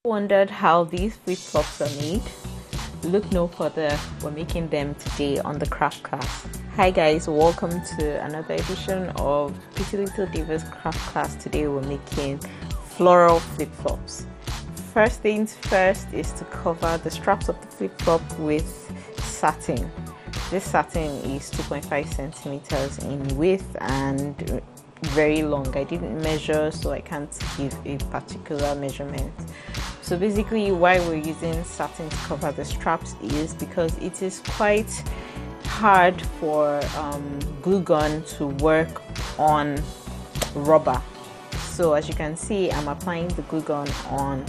Wondered how these flip-flops are made? Look no further, we're making them today on the craft class. Hi guys, welcome to another edition of Pretty Little Divas craft class. Today we're making floral flip-flops. First things first is to cover the straps of the flip-flop with satin. This satin is 2.5 centimeters in width and very long. I didn't measure, so I can't give a particular measurement. So basically why we're using satin to cover the straps is because it is quite hard for glue gun to work on rubber. So as you can see, I'm applying the glue gun on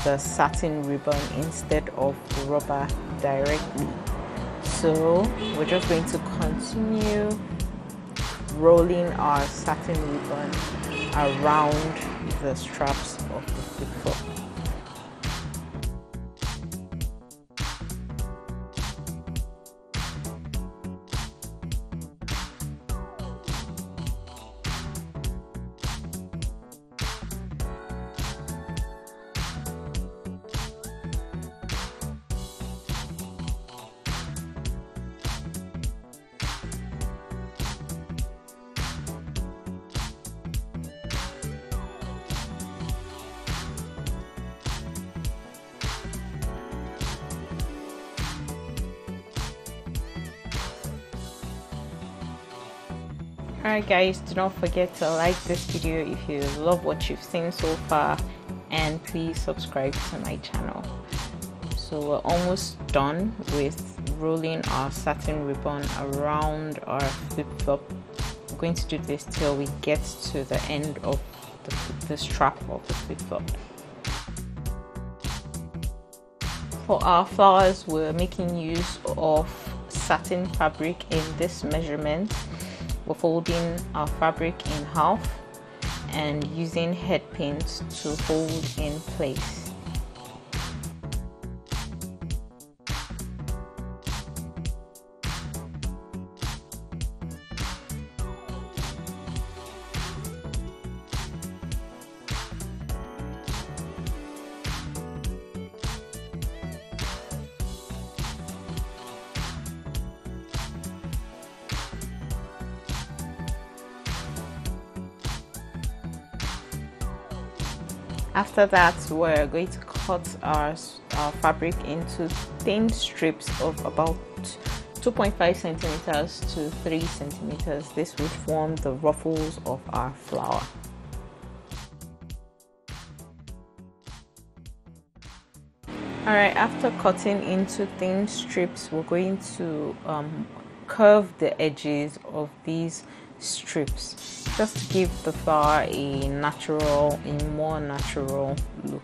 the satin ribbon instead of the rubber directly. So we're just going to continue rolling our satin ribbon around the straps of the flip-flop. Alright guys, do not forget to like this video if you love what you've seen so far, and please subscribe to my channel. So we're almost done with rolling our satin ribbon around our flip-flop. We're going to do this till we get to the end of the strap of the flip-flop. For our flowers, we're making use of satin fabric in this measurement. We're folding our fabric in half and using head pins to hold in place. After that, we're going to cut our fabric into thin strips of about 2.5 centimeters to 3 centimeters. This would form the ruffles of our flower. Alright, after cutting into thin strips, we're going to curve the edges of these strips just to give the flower a more natural look.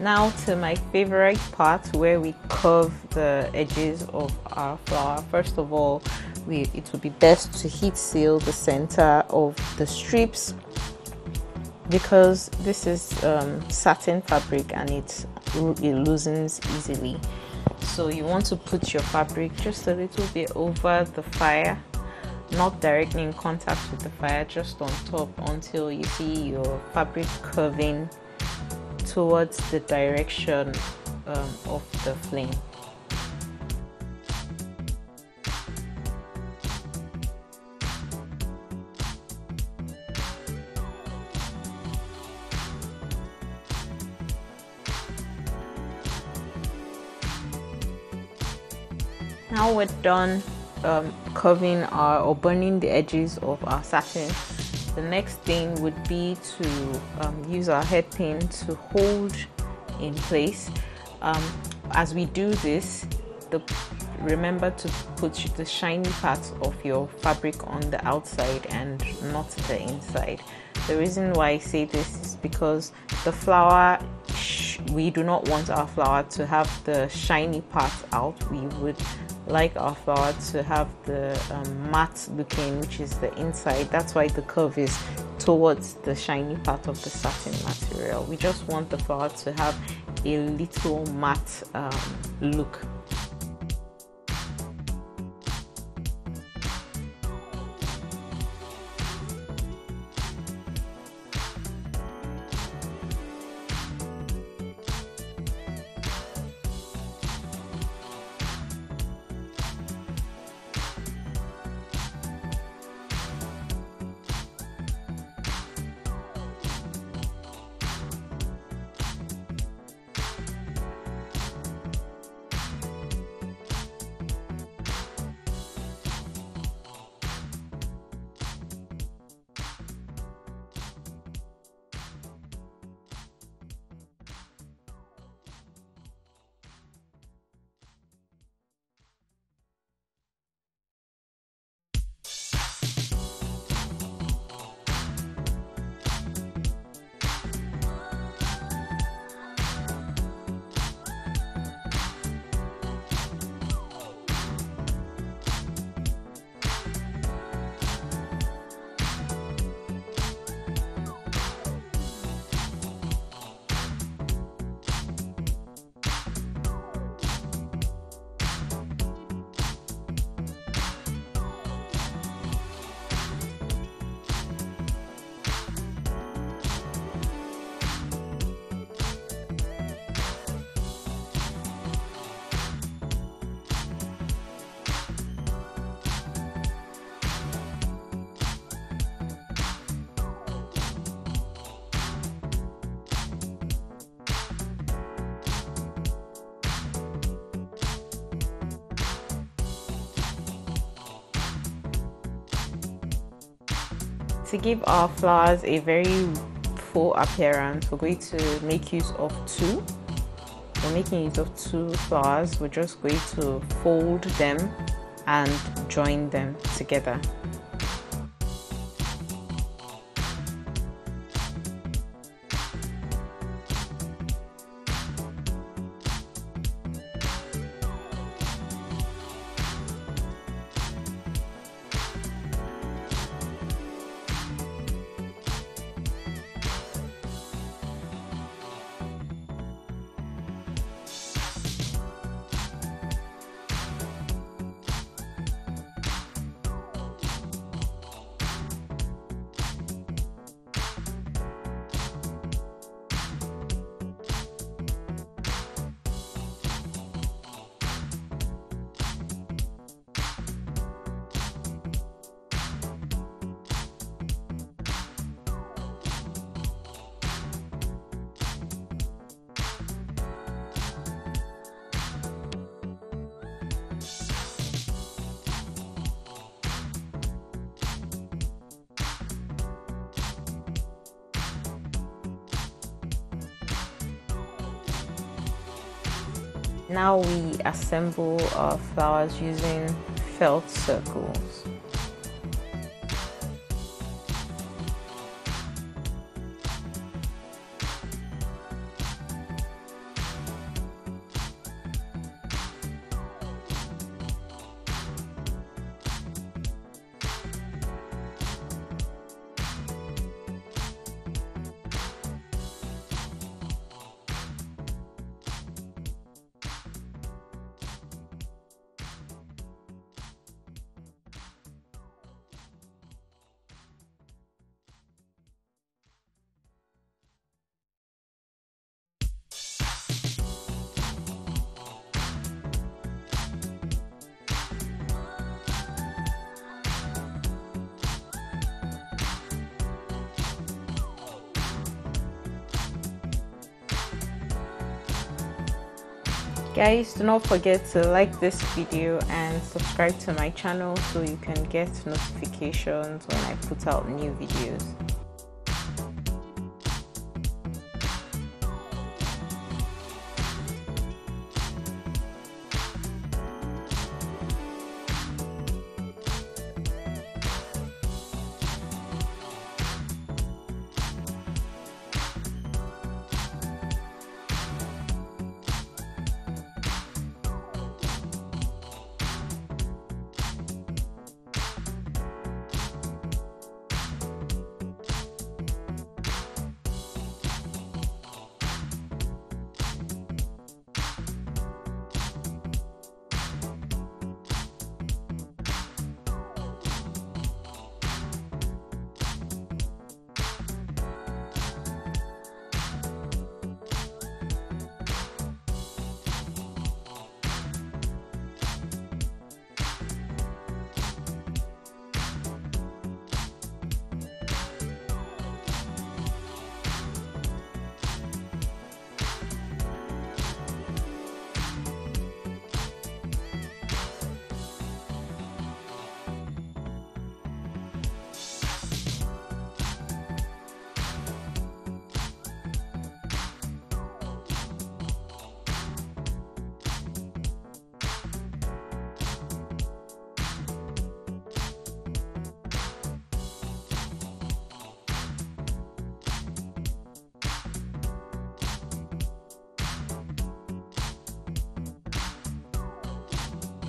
Now to my favorite part, where we curve the edges of our flower. First of all, it would be best to heat seal the center of the strips because this is satin fabric and it loosens easily. So you want to put your fabric just a little bit over the fire, not directly in contact with the fire, just on top until you see your fabric curving towards the direction of the flame. Now we're done curving or burning the edges of our satin. The next thing would be to use our head pin to hold in place. As we do this, the remember to put the shiny parts of your fabric on the outside and not the inside. The reason why I say this is because the flower, we do not want our flower to have the shiny parts out. We would like our flower to have the matte looking, which is the inside. That's why the curve is towards the shiny part of the satin material. We just want the flower to have a little matte look. To give our flowers a very full appearance, we're going to make use of two. We're making use of two flowers. We're just going to fold them and join them together. Now we assemble our flowers using felt circles. Guys, do not forget to like this video and subscribe to my channel so you can get notifications when I put out new videos.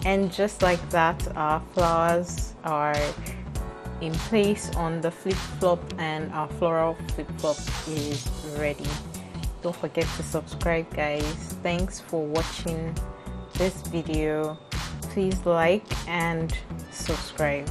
And just like that, our flowers are in place on the flip flop, and our floral flip flop is ready. Don't forget to subscribe, guys. Thanks for watching this video. Please like and subscribe.